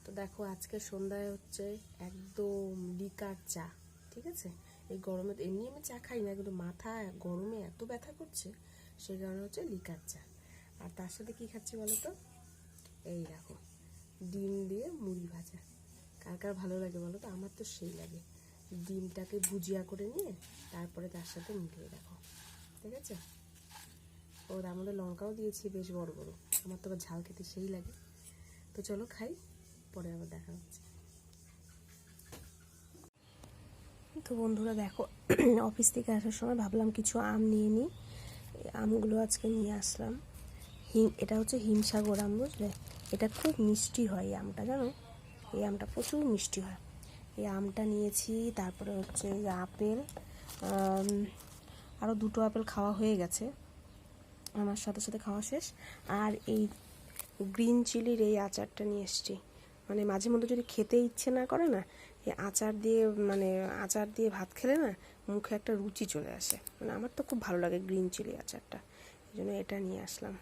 তো দেখো আজকে সন্ধ্যায় হচ্ছে একদম লিকার চা। ঠিক আছে, এই গরমে এমনি আমি চা খাই না, কিন্তু মাথা গরমে এত ব্যথা করছে, সেই কারণে হচ্ছে লিকার চা। আর তার সাথে কি খাচ্ছি বলো তো? এই দেখো, ডিম দিয়ে মুড়ি ভাজা। কার কার ভালো লাগে বলো তো? আমার তো সেই লাগে। ডিমটাকে ভুজিয়া করে নিয়ে তারপরে তার সাথে মিলিয়ে দেখো, ঠিক আছে। ও তার মধ্যে লঙ্কাও দিয়েছি বেশ বড় বড়। আমার তো ঝাল খেতে সেই লাগে। তো চলো খাই, পরে আবার দেখা হচ্ছে। তো বন্ধুরা দেখো, অফিস থেকে আসার সময় ভাবলাম কিছু আম নিয়ে নিই। আমগুলো আজকে নিয়ে আসলাম। এটা হচ্ছে হিমসাগর আম, বুঝলে? এটা খুব মিষ্টি হয় এই আমটা, জানো? এই আমটা প্রচুর মিষ্টি হয়। এই আমটা নিয়েছি। তারপরে হচ্ছে আপেল, আরও দুটো আপেল খাওয়া হয়ে গেছে, আমার সাথে সাথে খাওয়া শেষ। আর এই গ্রিন চিলির এই আচারটা নিয়ে এসেছি। মানে মাঝে মধ্যে যদি খেতে ইচ্ছে না করে না, এই আচার দিয়ে আচার দিয়ে ভাত খেলে না মুখে একটা রুচি চলে আসে। মানে আমার তো খুব ভালো লাগে গ্রিন চিলি আচারটা, এই জন্য এটা নিয়ে আসলাম।